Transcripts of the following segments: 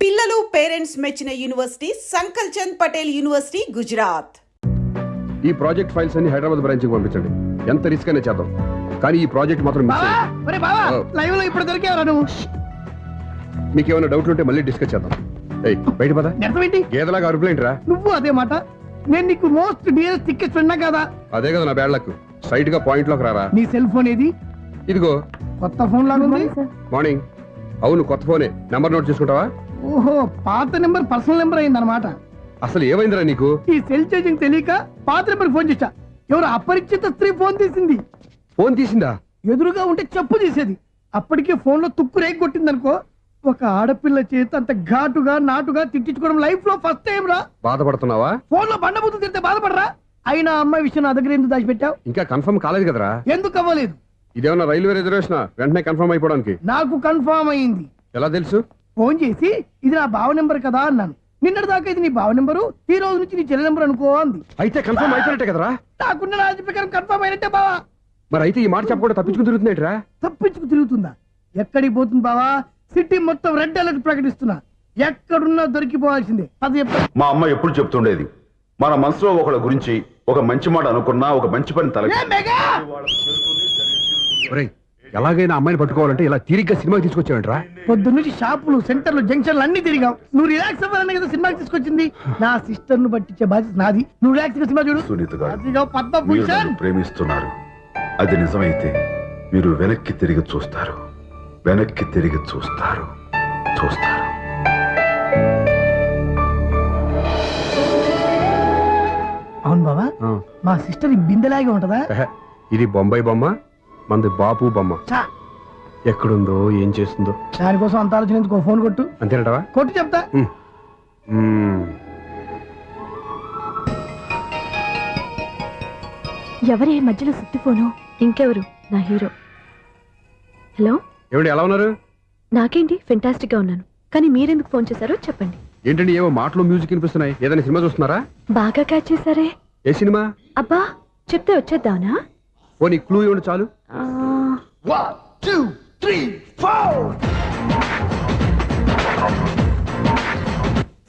పిల్లలు పేరెంట్స్ మెచ్చిన university సంకల్ Chand Patel university Gujarat. ఈ ప్రాజెక్ట్ ఫైల్స్ అన్ని హైదరాబాద్ బ్రాంచ్ కి పంపించండి. ఎంత రిస్క్ అయినా చేద్దాం, కానీ ఈ ప్రాజెక్ట్ మాత్రం మిస్ అయ్యింది. మీకేమైనా డౌట్లు ఉంటే మళ్ళీ డిస్కస్ చేద్దాం. బయట పద. గేదలాగా అరుపులేంటిరా నువ్వు? అదే మాట. నేను నీకు మోస్ట్ డియరెస్ట్ టికెట్స్ ఉన్నా కదా. అదే కదా నా బ్యాడ్ లక్. స్ట్రైట్ గా పాయింట్ లోకి రారా. నీ సెల్ ఫోన్ ఏది? ఇదిగో. కొత్త ఫోన్ లాగా ఉంది. మార్నింగ్. అవును, కొత్త ఫోనే. నెంబర్ నోట్ చేసుకుంటావా? ఓహో, పాత నెంబర్ పర్సనల్ నెంబర్ అయింది అనమాట. అసలు ఏమైందిరా నీకు? ఈ సెల్ ఛార్జింగ్ తెలియక పాత నెంబర్ ఫోన్ చేశా. ఎవరు అపరిచిత స్త్రీ ఫోన్ తీసింది. ఫోన్ తీసిందా? ఎదురుగా ఉంటే చెప్పు తీసేది. అప్పటికే ఫోన్ లో తుక్కు రేగి కొట్టింది అనుకో. ఒక ఆడపిల్ల చేత అంత ఘాటుగా నాటుగా తిట్టించుకోవడం లైఫ్ లో ఫస్ట్ టైం రా. బాధపడుతున్నావా? ఫోన్ లో బండబూతులు తింటే బాధపడరా? అయినా అమ్మాయి విషయం నా దగ్గర ఎందుకు దాచిపెట్టావు? ఇంకా కన్ఫర్మ్ కాలేదు కదరా. ఎందుకు అవ్వలేదు? ఇదేమన్నా రైల్వే రిజర్వేషన్? వెంటనే కన్ఫర్మ్ అయిపోవడానికి. నాకు కన్ఫర్మ్ అయింది. ఎలా తెలుసు? ఫోన్ చేసి ఇది నా బావ నెంబర్ కదా అన్నాను. నిన్నటి దాకా ఇది నీ బావ నెంబరు, ఈ రోజు నుంచి నీ చెల్లి నెంబర్ అనుకో అంది. అయితే కన్ఫర్మ్ అయిపోయినట్టే కదరా. నాకున్న రాజు ప్రకారం కన్ఫర్మ్ అయినట్టే బావా. మరి అయితే ఈ మాట చెప్పకుండా తప్పించుకుని తిరుగుతుందేంట్రా? తప్పించుకు తిరుగుతుందా? ఎక్కడికి పోతుంది బావా? సిటీ మొత్తం రెడ్ అలర్ట్ ప్రకటిస్తున్నా. ఎక్కడున్నా దొరికిపోవాల్సిందే. అది చెప్తా. మా అమ్మ ఎప్పుడు చెప్తుండేది, మన మనసులో ఒకళ్ళ గురించి ఒక మంచి మాట అనుకున్నా ఒక మంచి పని తల. ఎలాగైనా అమ్మాయిని పట్టుకోవాలంటే ఇలా తీరిగ్గా సినిమాకి తీసుకొచ్చావంట్రా? పొద్దు నుంచి షాపులు, సెంటర్లు, జంక్షన్లు అన్ని తిరిగావు. నువ్వు రిలాక్స్ అవ్వాలని కదా సినిమాకి తీసుకొచ్చింది. నా సిస్టర్ ను పట్టించే బాధ్యత నాది. నువ్వు రిలాక్స్ గా సినిమా చూడు. సునీత గారు, అదిగో పద్మభూషణ్. మీరు ప్రేమిస్తున్నారు. అది నిజమైతే మీరు వెనక్కి తిరిగి చూస్తారు. వెనక్కి తిరిగి చూస్తారు. చూస్తారు. అవును బావా, మా సిస్టర్ ఈ బిందెలాగే ఉంటదా? ఇది బొంబాయి బొమ్మ, మంది బాపు బొమ్మ. ఎక్కడుందో ఏం చేస్తుందో దానికోసం అంత ఆలోచన. ఫోన్ కొట్టు. అంతేనటవా? కొట్టు చెప్తా. ఎవరే మధ్యలో సుత్తి ఫోను? ఇంకెవరు? నా హీరో. హలో, ఏమిటి ఎలా ఉన్నారు? నాకేంటి ఫెంటాస్టిక్ గా ఉన్నాను, కానీ మీరెందుకు ఫోన్ చేశారో చెప్పండి. ఏంటండి ఏవో మాటలు మ్యూజిక్ వినిపిస్తున్నాయి? ఏదైనా సినిమా చూస్తున్నారా? బాగా క్యాచ్ చేశారే. ఏ సినిమా? అబ్బా, చెప్తే వచ్చేద్దానా? ఓ నీ క్లూ ఇవ్వండి చాలు. 1 2 3 4.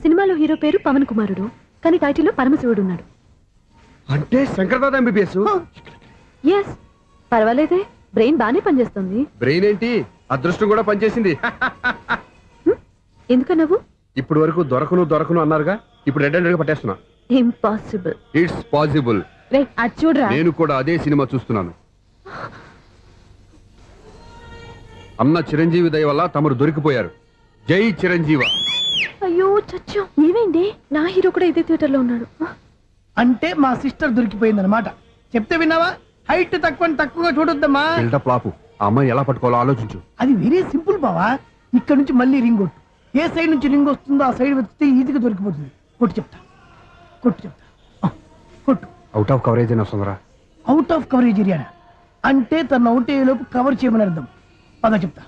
సినిమాలో హీరో పేరు పవన్ కుమారుడు, కానీ టైటిల్లో పరమశివుడు ఉన్నాడు. అంటే శంకర్దాద ఎంబీబీఎస్. ఎస్, పర్వాలేదే, బ్రెయిన్ బానే పనిచేస్తుంది. బ్రెయిన్ ఏంటి, అదృష్టం కూడా పనిచేసింది. ఎందుకన్నావు? ఇప్పుడు వరకు దొరకను అన్నారుగా, ఇప్పుడు రెడ్ హ్యాండెడ్ గా పట్టేస్తున్నా. ఇంపాసిబుల్. It's possible. చూడరా, నేను కూడా అదే సినిమా చూస్తున్నాను. అన్న చిరంజీవి దయ వల్ల తమరు దొరికిపోయారు. జై చిరంజీవ. అయ్యో చచ్చో, ఏమైంది? నా హీరో కూడా ఇదే థియేటర్ లో ఉన్నాడు. అంటే మా సిస్టర్ దొరికిపోయింది అనమాట. చెప్తే విన్నావా? హైట్ తక్కువగా చూడొద్దమ్మా. ప్లాపు. ఆ అమ్మాయి ఎలా పట్టుకోవాలో ఆలోచించు. అది వెరీ సింపుల్ బావా. ఇక్కడ నుంచి మళ్ళీ రింగ్ కొట్టు. ఏ సైడ్ నుంచి రింగ్ వస్తుందో ఆ సైడ్ వెతికితే ఈజీగా దొరికిపోతుంది. కొట్టు చెప్తా. కొట్టు. అవుట్ ఆఫ్ కవరేజ్ అయినా వస్తుందిరా. అవుట్ ఆఫ్ కవరేజ్ ఏరియా అంటే తన అవుట్ అయ్యేలోపు కవర్ చేయమని అర్థం. పద చెప్తా.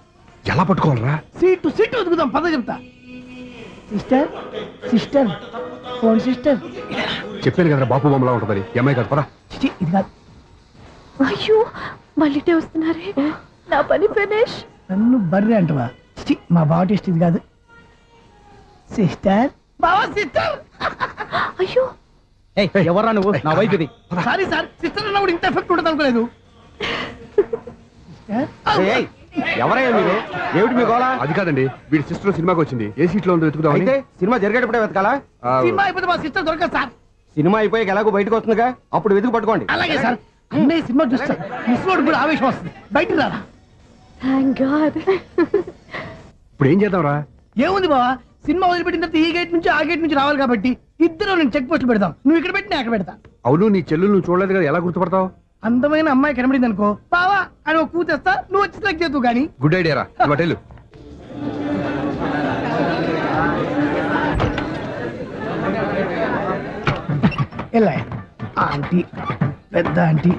ఎలా పట్టుకోవాలరా? సీటు వెతుకుదాం. పద చెప్తా. Sister phone sister. చెప్పాను కదా బాపు బొమ్మలా ఉంటుందని. అమ్మాయి కదా, పదా. ఇది కాదు. అయ్యో, మళ్ళీటే వస్తున్నారే. నా పని ఫినిష్. నన్ను బర్రె అంటవా? మా బావ టేస్ట్ ఇది కాదు. సిస్టర్. బావా సిస్టర్. అయ్యో, ఎవరా నువ్వు? నా వైఫ్ ఇది. సారీ సార్, సిస్టర్ అన్నప్పుడు ఇంత ఎఫెక్ట్ ఉండదు అనుకోలేదు. ఎవరయ్యా మీరు? ఏమిటి మీ గోళ? అది కాదండి, వీడి సిస్టర్ సినిమాకి వచ్చింది. ఏ సీట్ లో ఉందో వెతుకుదాం. అయితే సినిమా జరిగేటప్పుడే వెతకాలా? సినిమా అయిపోతే మా సిస్టర్ దొరకదు సార్. సినిమా అయిపోయాక ఎలాగో బయటకు వస్తుందిగా, అప్పుడు వెతుకు పట్టుకోండి. అలాగే సార్. అన్నయ్య సినిమా చూస్తారు, మిస్లోడు కూడా ఆవేశం వస్తుంది. బయటికి రారా. Thank God. ఇప్పుడు ఏం చేద్దాం రా? ఏముంది బావా, సినిమా వదిలిపెట్టిన తర్వాత ఈ గేట్ నుంచి ఆ గేట్ నుంచి రావాలి కాబట్టి ఇద్దరు నేను చెక్ పోస్ట్ పెడతాం. నువ్వు ఇక్కడ పెట్టి నేను అక్కడ పెడతా. అవును, నీ చెల్లెలు నువ్వు చూడలేదు కదా, ఎలా గుర్తుపడతావు? అందమైన అమ్మాయి కనబడింది అనుకో, బావా అని ఒక కూతేస్తా, నువ్వు వచ్చి సెలెక్ట్ చేద్దు కానీ. గుడ్ ఐడియా రా. హోటల్ ఎలా ఆంటీ, పెద్ద ఆంటీ.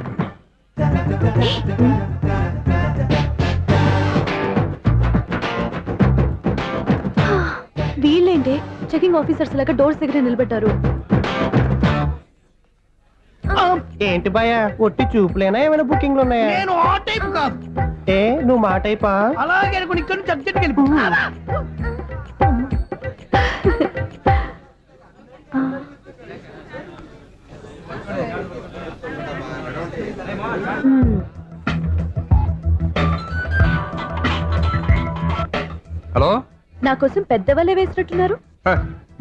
వీళ్ళేంటి చెకింగ్ ఆఫీసర్స్ లాగా డోర్స్ దగ్గర నిలబెట్టారు? ఏంటి భయ, ఒట్టి చూపులేనా ఏమైనా బుకింగ్లు ఉన్నాయా? నేను ఆ టైప్ కాదు. ఏ నువ్వు మా టైపా? అలాగే అనుకుని ఇక్కడ నుంచి అర్జెంట్కి వెళ్ళిపో. నా కోసం పెద్ద వలే వేసినట్టున్నారు.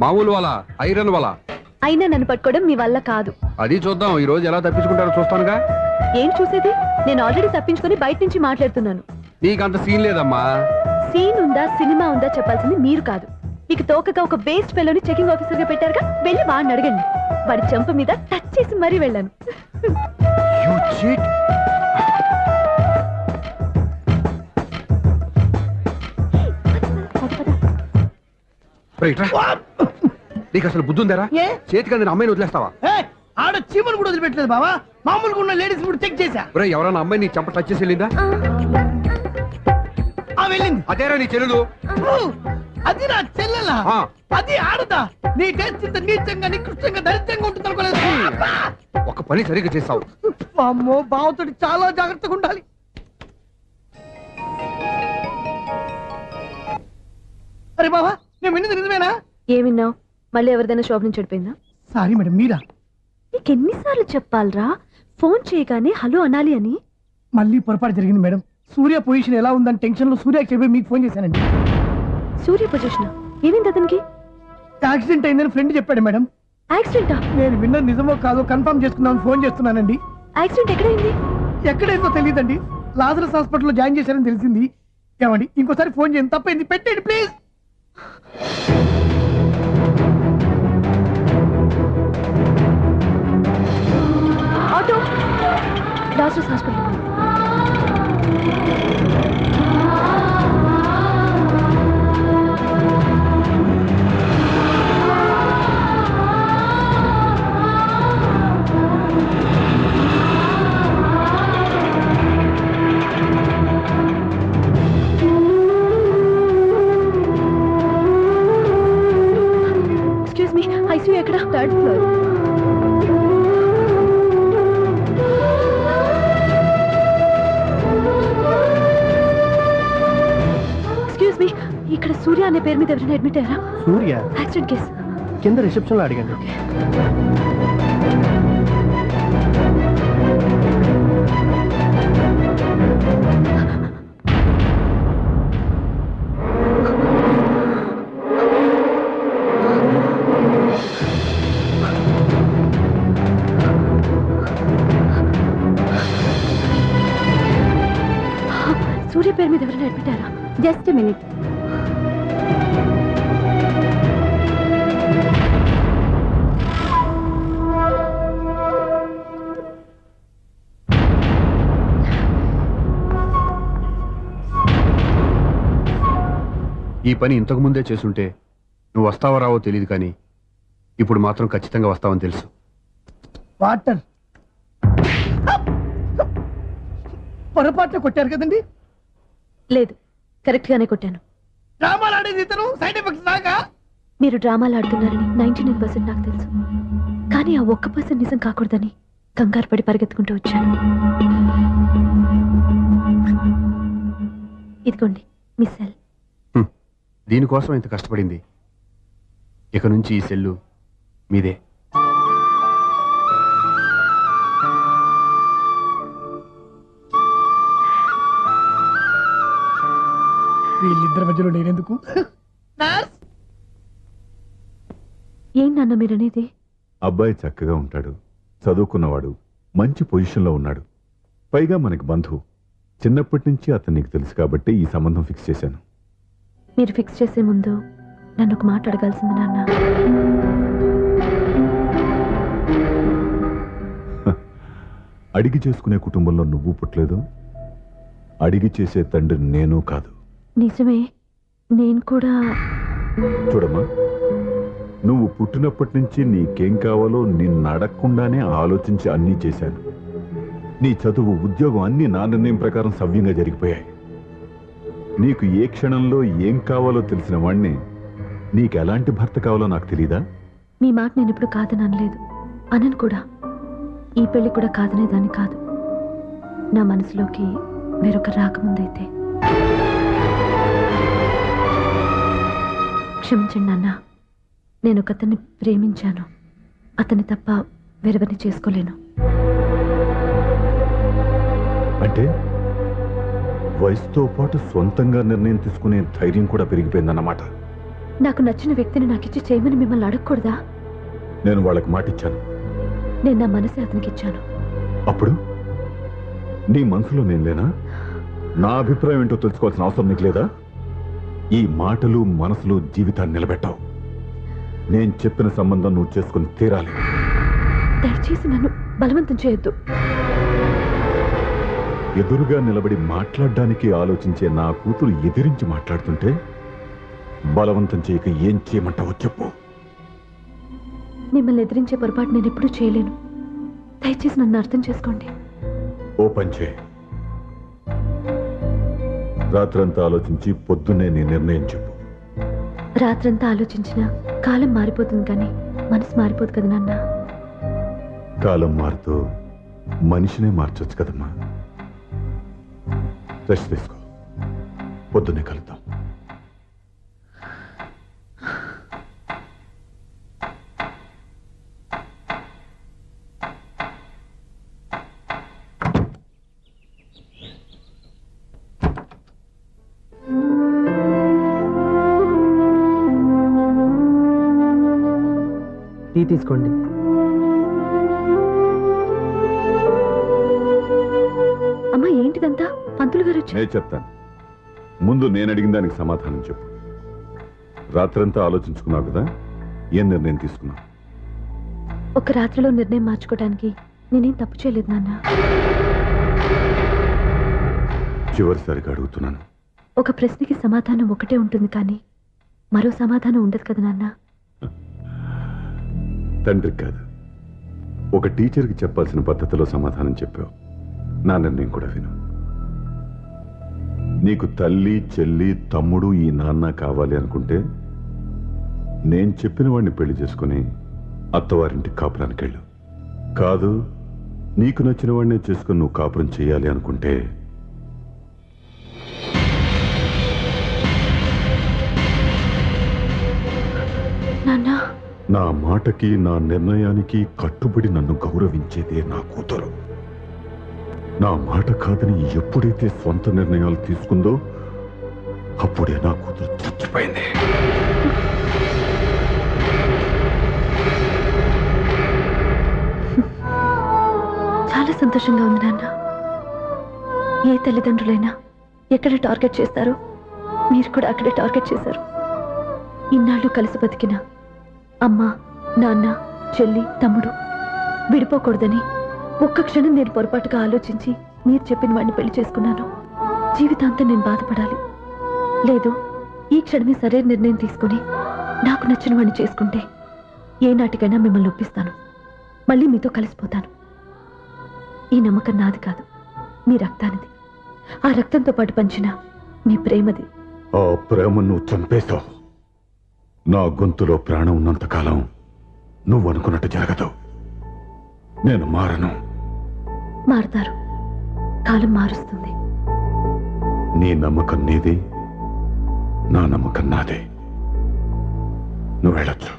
మామూలు వాళ్ళ ఐరన్ వాళ్ళ. అయినా నన్ను పట్టుకోవడం మీ వల్ల కాదు. అది చూద్దాం ఈ రోజు ఎలా తప్పించుకుంటారో చూస్తానుగా. ఏం చూసేది? నేను ఆల్రెడీ తప్పించుకొని బయట నుంచి మాట్లాడుతున్నాను. నీకంత సీన్ లేదమ్మా. సీన్ ఉందా సినిమా ఉందా చెప్పాల్సింది మీరు కాదు. మీకు తోకగా ఒక బేస్ట్ ఫెలోని చెకింగ్ ఆఫీసర్ గా పెట్టారుగా, వెళ్ళి వాడిని అడగండి. వాడి చెంప మీద టచ్ చేసి మరీ వెళ్ళాను. You cheat. రైట్ రా. నీకు అసలు బుద్ధి ఉందారా? ఏ? చేతికి అందిన అమ్మాయిని వదిలేస్తావా? ఆడ చీమను కూడా వదిలిపెట్టలేదు బావా. మామూలుగా ఉన్న లేడీస్ కూడా చెక్ చేశా. ఒరే ఎవరైనా అమ్మాయి నీ చెంప టచ్ చేసి వెళ్ళిందా? వెళ్ళింది. అదేరా నీ చెల్లెలు. అది నా చెల్లెలా? ఆ. అది ఆడదా? నీ టేస్ట్ ఇంత నీచంగా నికృష్టంగా దరిద్రంగా ఉంటుంది అనుకోలేదు. ఒక పని సరిగ్గా చేస్తావు. అమ్మో బావతోటి చాలా జాగ్రత్తగా ఉండాలి. అరే బావా నేను విన్నది నిజమేనా? ఏమిన్నావు? మళ్ళీ ఎవరిదైనా షాప్ నుంచి చెడిపోయిందా? సారీ మేడం మీరా? నీకెన్నిసార్లు చెప్పాలరా ఫోన్ చేయగానే హలో అనాలి అని? మళ్ళీ పొరపాటు జరిగింది మేడం. సూర్య పొజిషన్ ఎలా ఉందని టెన్షన్ లో సూర్యకి చెప్పి మీకు ఫోన్ చేశానండి. సూర్య పొజిషన్ ఏమైంది అతనికి? యాక్సిడెంట్ అయిందని ఫ్రెండ్ చెప్పాడు మేడం. యాక్సిడెంటా? నేను విన్నది నిజమో కాదో కన్ఫర్మ్ చేసుకుందామని ఫోన్ చేస్తున్నానండి. యాక్సిడెంట్ ఎక్కడైంది? ఎక్కడైందో తెలియదండి. లాజరస్ హాస్పిటల్లో జాయిన్ చేశారని తెలిసింది. ఏమండి ఇంకోసారి ఫోన్ చేయండి, తప్పైంది, పెట్టండి please. Auto Lazarus hospital. Excuse me, ICU ఎక్కడ? Third floor. ఎక్స్క్యూజ్ మీ, ఇక్కడ సూర్య అనే పేరు మీద ఎవరైనా అడ్మిట్ అయ్యారా? సూర్య యాక్సిడెంట్ కేసు కింద రిసెప్షన్ లో అడిగండి. సూర్య పేరు మీద ఎవరైనా అడ్మిట్ అయ్యారా? Just minute. ఈ పని ఇంతకు ముందే చేసుంటే నువ్వు వస్తావో రావో తెలియదు, కానీ ఇప్పుడు మాత్రం ఖచ్చితంగా వస్తావని తెలుసు. వాటర్ పొరపాటున కొట్టారు కదండి? లేదు, కరెక్ట్ గానే కొట్టాను. డ్రామాలు ఆడేది ఇతను, సైడ్ ఎఫెక్ట్స్ దాకా. మీరు డ్రామాలు ఆడుతున్నారని 99% నాకు తెలుసు, కానీ ఆ 1% నిజం కాకూడదని కంగారు పడి పరిగెత్తుకుంటూ వచ్చాను. ఇదిగోండి మీ సెల్. దీనికోసం ఇంత కష్టపడింది. ఇక నుంచి ఈ సెల్లు మీదే. వీళ్ళిద్దరి మధ్యలో నేనెందుకు? ఏం నాన్న మీరనేది? అబ్బాయి చక్కగా ఉంటాడు, చదువుకున్నవాడు, మంచి పొజిషన్లో ఉన్నాడు, పైగా మనకి బంధువు. చిన్నప్పటి నుంచి అతను నీకు తెలుసు కాబట్టి ఈ సంబంధం ఫిక్స్ చేశాను. మీరు ఫిక్స్ చేసే ముందు నన్ను ఒక మాట అడగాల్సింది నాన్న. అడిగి చేసుకునే కుటుంబంలో నువ్వు పుట్టలేదు, అడిగి చేసే తండ్రి నేను కాదు. నిజమే, నేను కూడా. చూడమ్మా, నువ్వు పుట్టినప్పటి నుంచి నీకేం కావాలో నిన్ను అడగకుండానే ఆలోచించి అన్నీ చేశాను. నీ చదువు, ఉద్యోగం అన్నీ నా నిర్ణయం ప్రకారం సవ్యంగా జరిగిపోయాయి. నీకు ఏ క్షణంలో ఏం కావాలో తెలిసిన వాణ్ణి నీకు ఎలాంటి భర్త కావాలో నాకు తెలీదా? మీ మాట నేను ఇప్పుడు కాదని అనలేదు, అనను కూడా. ఈ పెళ్లి కూడా కాదనేదాన్ని కాదు. నా మనసులోకి వేరొక రాకముందైతే. క్షమించండి నాన్న, నేను ఒకతన్ని ప్రేమించాను. అతన్ని తప్ప వేరెవరిని చేసుకోలేను. అంటే వయసుతో పాటు సొంతంగా నిర్ణయం తీసుకునే ధైర్యం కూడా పెరిగిపోయిందన్నమాట. నాకు నచ్చిన వ్యక్తిని నాకిచ్చి చేయమని మిమ్మల్ని అడగకూడదా? నేను వాళ్ళకి మాటిచ్చాను. నేను నా మనసు అతనికి ఇచ్చాను. అప్పుడు నీ మనసులో నేను లేనా? నా అభిప్రాయం ఏంటో తెలుసుకోవాల్సిన అవసరం నీకు లేదా? ఈ మాటలు మనసులు జీవితాన్ని నిలబెట్టావు. నేను చెప్పిన సంబంధం నువ్వు చేసుకుని తీరాలి. దయచేసి నన్ను బలవంతం చేయొద్దు. ఎదురుగా నిలబడి మాట్లాడడానికి ఆలోచించే నా కూతురు ఎదిరించి మాట్లాడుతుంటే బలవంతం చేయక ఏం చేయమంటావో చెప్పు. మిమ్మల్ని ఎదిరించే పొరపాటు నేను ఎప్పుడూ చేయలేను. దయచేసి నన్ను అర్థం చేసుకోండి. ఓ పని చేయి. రాత్రంతా ఆలోచించి పొద్దున్నే నీ నిర్ణయం చెప్పు. రాత్రంతా ఆలోచించినా కాలం మారిపోతుంది కానీ మనసు మారిపోదు కదా నాన్న. కాలం మారుతూ మనిషినే మార్చొచ్చు కదమ్మా. రెస్ట్ తీసుకో, పొద్దున్నే కలుద్దాం. టీ తీసుకోండి. అమ్మా ఏంటిదంతా? పంతులు గారు వచ్చి నేను చెప్తాను. ముందు నేను అడిగిన దానికి సమాధానం చెప్పు. రాత్రంతా ఆలోచించుకున్నావు కదా, ఏం నిర్ణయం తీసుకున్నావు? ఒక రాత్రిలో నిర్ణయం మార్చుకోవడానికి నేనేం తప్పు చేయలేదు నాన్న. చివరిసారిగా అడుగుతున్నాను. ఒక ప్రశ్నకి సమాధానం ఒకటే ఉంటుంది కానీ మరో సమాధానం ఉండదు కదా నాన్న. తండ్రికి కాదు, ఒక టీచర్కి చెప్పాల్సిన పద్ధతిలో సమాధానం చెప్పావు. నా నిర్ణయం కూడా విను. నీకు తల్లి, చెల్లి, తమ్ముడు, ఈ నాన్న కావాలి అనుకుంటే నేను చెప్పిన వాడిని పెళ్లి చేసుకుని అత్తవారింటికి కాపురానికి వెళ్ళు. కాదు, నీకు నచ్చిన వాడినే చేసుకుని నువ్వు కాపురం చేయాలి అనుకుంటే నాన్న, నా మాటకి, నా నిర్ణయానికి కట్టుబడి నన్ను గౌరవించేదే నా కూతురు. నా మాట కాదని ఎప్పుడైతే స్వంత నిర్ణయాలు తీసుకుందో అప్పుడే నా కూతురు చచ్చిపోయింది. చాలా సంతోషంగా ఉంది నాన్న. ఏ తల్లిదండ్రులైనా ఎక్కడ టార్గెట్ చేస్తారో మీరు కూడా అక్కడే టార్గెట్ చేశారు. ఇన్నాళ్ళు కలిసి బతికిన అమ్మ, నాన్న, చెల్లి, తమ్ముడు విడిపోకూడదని ఒక్క క్షణం నేను పొరపాటుగా ఆలోచించి మీరు చెప్పిన వాడిని పెళ్లి చేసుకున్నాను. జీవితాంతం నేను బాధపడాలి. లేదు, ఈ క్షణమే సరైన నిర్ణయం తీసుకుని నాకు నచ్చిన వాడిని చేసుకుంటే ఏ నాటికైనా మిమ్మల్ని ఒప్పిస్తాను. మళ్ళీ మీతో కలిసిపోతాను. ఈ నమ్మకం నాది కాదు, మీ రక్తానిది. ఆ రక్తంతో పాటు పంచిన మీ ప్రేమది. ఆ ప్రేమ నువ్వు చంపేశావు. నా గొంతులో ప్రాణం ఉన్నంతకాలం నువ్వు అనుకున్నట్టు జరగదు. నేను మారను. మారుతారు, కాలం మారుస్తుంది. నీ నమ్మకం నీది, నా నమ్మకం నాదే. నువ్వు వెళ్ళొచ్చు.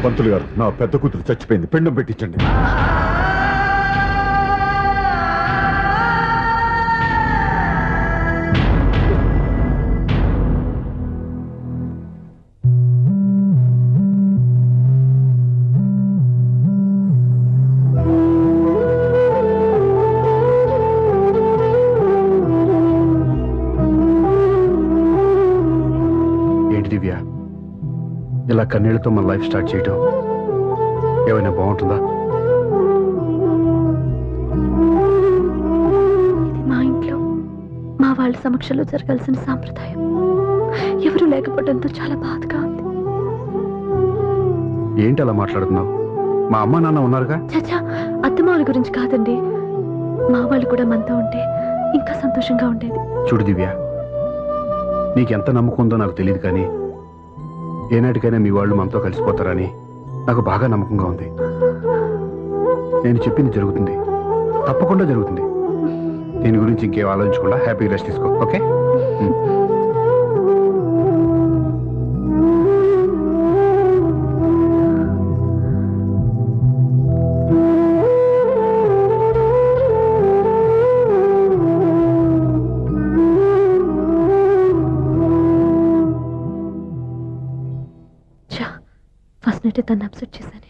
పంతులు గారు, నా పెద్ద కూతురు చచ్చిపోయింది, పిండం పెట్టించండి. ఏంటి దివ్య, ఇలా కన్నీళ్లతో మన లైఫ్ స్టార్ట్ చేయటం ఏమైనా బాగుంటుందా? ఇది మా ఇంట్లో మా వాళ్ళ సమక్షంలో జరగాల్సిన సాంప్రదాయం. ఎవరు లేకపోవడంతో చాలా బాధగా ఉంది. ఏంటి అలా మాట్లాడుతున్నావు? మా అమ్మ నాన్న ఉన్నారుగా. చచ్చా, అత్తమాల గురించి కాదండి. మా వాళ్ళు కూడా మనతో ఉంటే ఇంకా సంతోషంగా ఉండేది. చూడు దివ్య, నీకెంత నమ్మకం ఉందో నాకు తెలియదు కానీ ఏనాటికైనా మీ వాళ్ళు మనతో కలిసిపోతారని నాకు బాగా నమ్మకంగా ఉంది. నేను చెప్పింది జరుగుతుంది, తప్పకుండా జరుగుతుంది. దీని గురించి ఇంకేం ఆలోచించకుండా హ్యాపీ రెస్ట్ తీసుకో. ఓకే? ఫస్ట్ నైట్ తను అప్సెట్ చేశాను.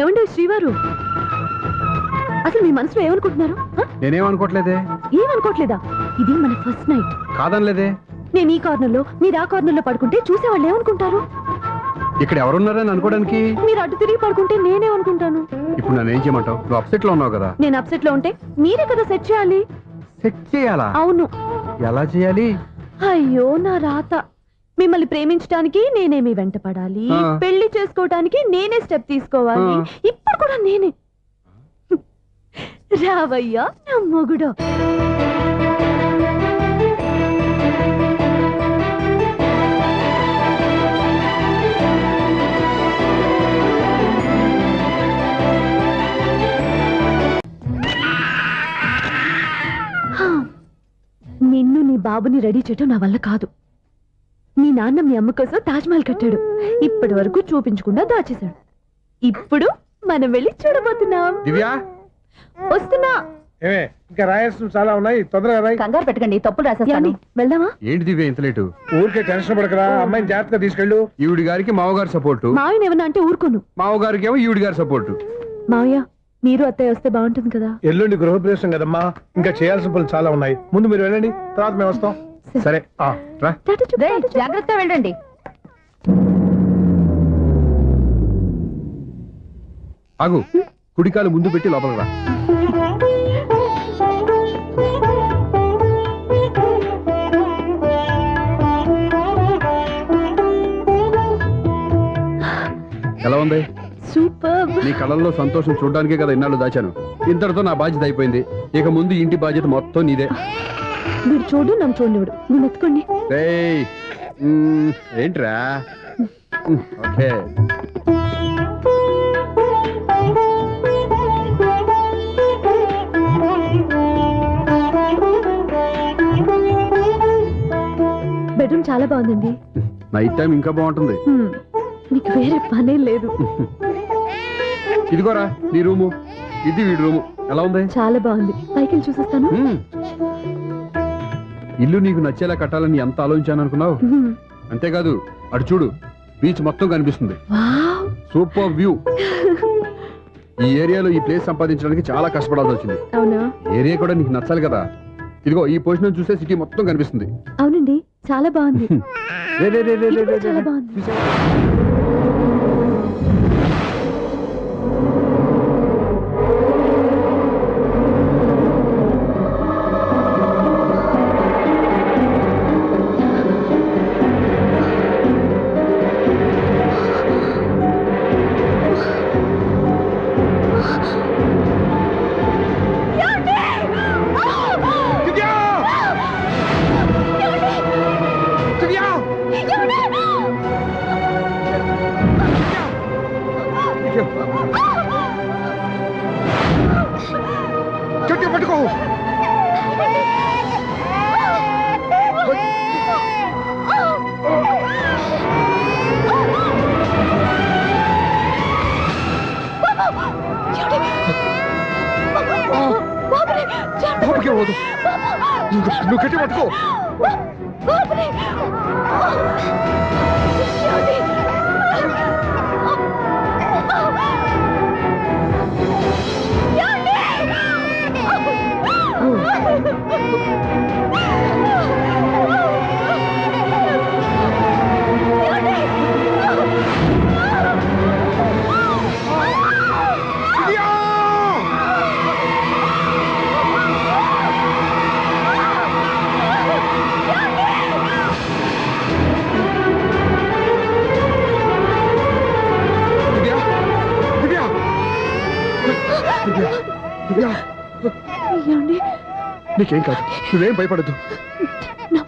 ఏమండి శ్రీవారు, అసలు మీ మనసులో ఏమనుకుంటున్నారు? నేనేమనుకోవట్లేదే. ఏమనుకోవట్లేదా? ఇది మన ఫస్ట్ నైట్. కాదనలేదే. నేను ఈ కార్నర్ లో, మీరు ఆ కార్నర్ లో పడుకుంటే చూసేవాళ్ళు ఏమనుకుంటారు? ఇక్కడ ఎవరున్నారని అనుకోవడానికి. మీరు అటు తిరిగి పడుకుంటే నేనేమనుకుంటాను? ఇప్పుడు నన్ను ఏం చేయమంటావు? నువ్వు అప్సెట్ లో ఉన్నావు కదా. నేను అప్సెట్ లో ఉంటే మీరే కదా సెట్ చేయాలి. సెట్ చేయాలా? అవును. ఎలా చేయాలి? అయ్యో నా రాత. మిమ్మల్ని ప్రేమించడానికి నేనే మీ వెంట పడాలి, పెళ్లి చేసుకోవటానికి నేనే స్టెప్ తీసుకోవాలి. ఇప్పుడు కూడా నేనే. రావయ్యా నా మొగుడు. నిన్ను నీ బాబుని రెడీ చేయటం నా వల్ల కాదు. మీ నాన్న మీ అమ్మ కోసం తాజ్మహల్ కట్టాడు. ఇప్పటి వరకు చూపించకుండా దాచేశాడు. ఇప్పుడు మనం వెళ్ళి చూడబోతున్నాం. దివ్యా, వస్తున్నా. ఇంకా రాయాల్సిన చాలా ఉన్నాయి, తొందరగా రాయి. కంగారు పెట్టకండి, తప్పులు రాసేస్తాను. వెళ్దామా? ఏంటి దివ్య ఇంత లేటు? ఊరికే టెన్షన్ పడకరా, అమ్మాయిని జాగ్రత్తగా తీసుకెళ్ళు. ఈవిడి గారికి మావగారు సపోర్టు, మావయ్య ఏమన్నా అంటే ఊరుకోను. మావగారికి ఏమో ఈవిడి గారి సపోర్టు. మావయ్య మీరు అత్తయ్య వస్తే బాగుంటుంది కదా. ఎల్లుండి గృహప్రవేశం కదమ్మా, ఇంకా చేయాల్సిన పనులు చాలా ఉన్నాయి. ముందు మీరు వెళ్ళండి, తర్వాత మేము వస్తాం. సరే రా. జాగ్రత్త వెళ్ళండి. ఆగు, కుడికాలు ముందు పెట్టి లోపలికి రా. ఎలా ఉంది? సూపర్. నీ కళ్ళల్లో సంతోషం చూడడానికే కదా ఇన్నాళ్ళు దాచాను. ఇంతటితో నా బాధ్యత అయిపోయింది. ఇక ముందు ఇంటి బాధ్యత మొత్తం నీదే. మీరు చూడు, నన్ను చూడండి. నువ్వు ఎత్తుకోండి. ఏయ్, ఏంట్రా? ఓకే. బెడ్రూమ్ చాలా బాగుందండి. నైట్ టైం ఇంకా బాగుంటుంది. నీకు వేరే పనే లేదు. ఇదిగోరా నీ రూము, ఇది వీడి రూము. ఎలా ఉంది? చాలా బాగుంది. పైకి చూసేస్తాను. ఇల్లు నీకు నచ్చేలా కట్టాలని ఎంత ఆలోచించాను అనుకున్నావు? అంతేకాదు, అటు చూడు, బీచ్ మొత్తం కనిపిస్తుంది. Super view. ఈ ఏరియాలో ఈ ప్లేస్ సంపాదించడానికి చాలా కష్టపడాల్సి వచ్చింది. అవునా? ఏరియా కూడా నీకు నచ్చాలి కదా. ఇదిగో ఈ పొజిషన్ చూస్తే సిటీ మొత్తం కనిపిస్తుంది. అవునండి, చాలా బాగుంది. చాలా బాగుంది. గట్టిగా పట్టుకో. బాబుకే పోదు. నువ్వు గట్టి పట్టుకో. నీకేం కాదు, నువ్వేం భయపడద్దు.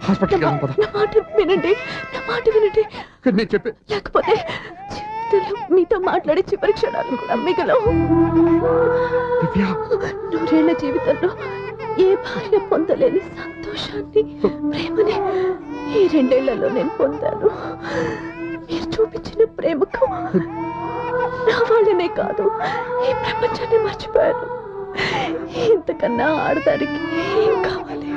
హాస్పిటల్కి వెళ్దాం పద. నా మాట వినండి, నా మాట వినండి. నేను చెప్పే లేకపోతే జీవితంలో మీతో మాట్లాడే చివరి క్షణాలు కూడా మిగలవు. దివ్య, 100 ఏళ్ల జీవితంలో ఏ భార్య పొందలేని సంతోషాన్ని, ప్రేమని ఈ 2 ఏళ్లలో నేను పొందాను. మీరు చూపించిన ప్రేమకు నా వాళ్ళనే కాదు, ఈ ప్రపంచాన్ని మర్చిపోయాను. ఇంతకన్నా ఆడదానికి ఏం కావాలి?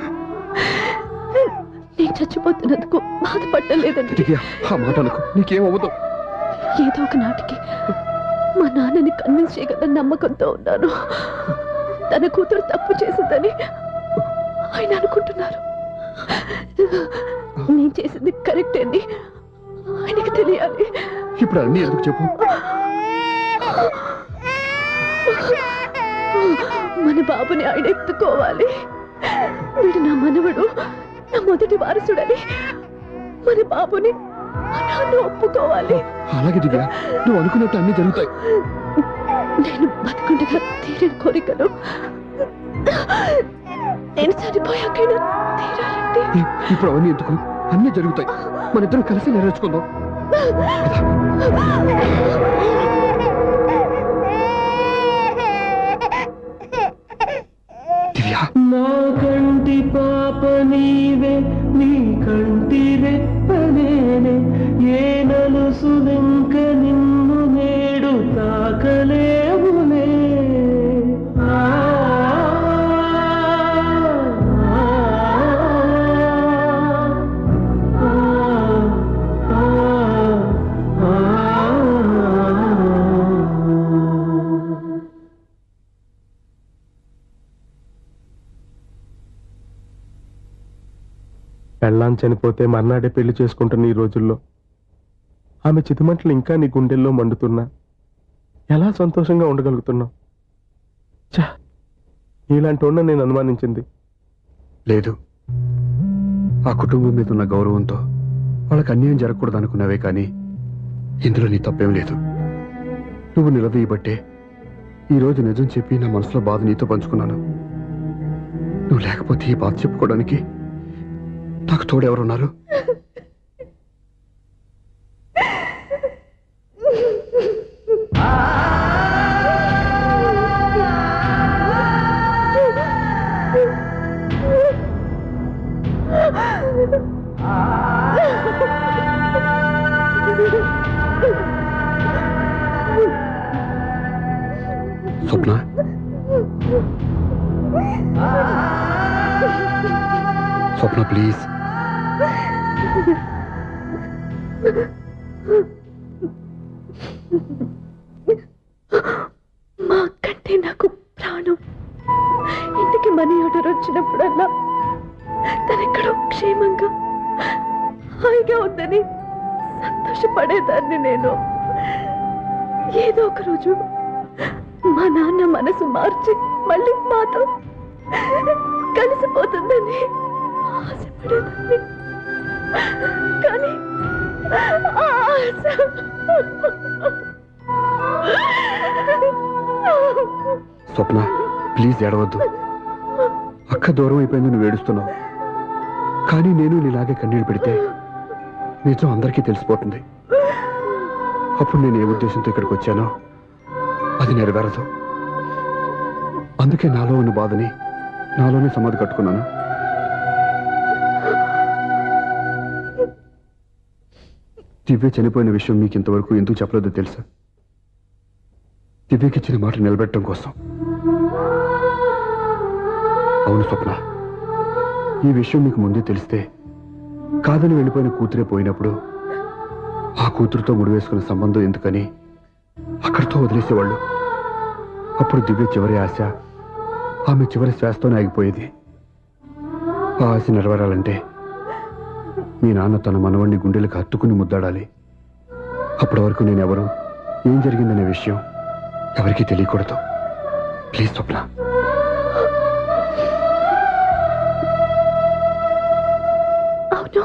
నేను చచ్చిపోతున్నందుకు బాధపడలేదండి. దివ్య, ఆ మాట అనుకో, నీకేం అవ్వదు. ఏదో ఒక నాటికి మా నాన్నని కన్విన్స్ చేయగల నమ్మకంతో ఉన్నాను. తన కూతురు తప్పు చేసిందని ఆయన అనుకుంటున్నారు. నేను చేసింది కరెక్ట్ అని ఆయనకి తెలియాలి. ఇప్పుడు అన్నీ ఎందుకు చెప్పు. మన బాబుని ఆయన ఎత్తుకోవాలి. వీడు నా మనవడు, నా మొదటి వారసుడని మన బాబుని మా నాన్న ఒప్పుకోవాలి. అలాగే దివ్య, నువ్వు అనుకున్నట్టు అన్నీ జరుగుతాయి. నేను బతుకుండగా తీరని కోరికలు నేను చనిపోయాకైనా తీరాలండి. ఇప్పుడు అవన్నీ ఎందుకు, అన్నీ జరుగుతాయి. మన ఇద్దరం కలిసి నెరవేర్చుకుందాం. దివ్య, నా కంటి పాప నీవే, నీ కంటి రెప్పనేనే, ఏ నలుసులింక నిన్ను నేడు తాకలేవులే. పెళ్ళాం చనిపోతే మర్నాడే పెళ్లి చేసుకుంటున్న ఈ రోజుల్లో ఆమె చితిమంటలు ఇంకా నీ గుండెల్లో మండుతున్నా ఎలా సంతోషంగా ఉండగలుగుతున్నావు? ఛా, నీలాంటి ఉన్న నేను అనుమానించింది లేదు. ఆ కుటుంబం మీద ఉన్న గౌరవంతో వాళ్ళకి అన్యాయం జరగకూడదు అనుకున్నావే కానీ ఇందులో నీ తప్పేం లేదు. నువ్వు నిలదీయబట్టే ఈరోజు నిజం చెప్పి నా మనసులో బాధ నీతో పంచుకున్నాను. నువ్వు లేకపోతే ఈ బాధ చెప్పుకోవడానికి నాకు తోడెవరున్నారు? స్వప్న, స్వప్న ప్లీజ్. మా కంటే నాకు ప్రాణం. ఇంటికి మనీ ఆర్డర్ వచ్చినప్పుడల్లా తనెక్కడో క్షేమంగా హాయిగా ఉందని సంతోషపడేదాన్ని నేను. ఏదో ఒక రోజు మా నాన్న మనసు మార్చి మళ్ళీ మాతో కలిసిపోతుందని ఆశపడేదాన్ని. కానీ ఆ ఆశ స్వప్న ప్లీజ్ ఏడవద్దు. అక్క దూరం అయిపోయింది, నువ్వు ఏడుస్తున్నావు. కానీ నేను నీలాగే కన్నీళ్ళు పెడితే నిజం అందరికీ తెలిసిపోతుంది. అప్పుడు నేను ఏ ఉద్దేశంతో ఇక్కడికి వచ్చానో అది నెరవేరదు. అందుకే నాలో ఉన్న బాధని నాలోనే సమాధి కట్టుకున్నాను. దివ్య చనిపోయిన విషయం మీకు ఇంతవరకు ఎందుకు చెప్పలేదో తెలుసా? దివ్యకి ఇచ్చిన మాట నిలబెట్టడం కోసం. అవును స్వప్న, ఈ విషయం మీకు ముందే తెలిస్తే కాదని వెళ్ళిపోయిన కూతురే పోయినప్పుడు ఆ కూతురుతో ముడివేసుకున్న సంబంధం ఎందుకని అక్కడితో వదిలేసేవాళ్ళు. అప్పుడు దివ్య చివరి ఆశ ఆమె చివరి శ్వాసతోనే ఆగిపోయేది. ఆ ఆశ నెరవేరాలంటే మీ నాన్న తన మనవణ్ణి గుండెలకు హత్తుకుని ముద్దాడాలి. అప్పటి వరకు నేను ఎవరు, ఏం జరిగిందనే విషయం ఎవరికీ తెలియకూడదు. ప్లీజ్ స్వప్న. అవును,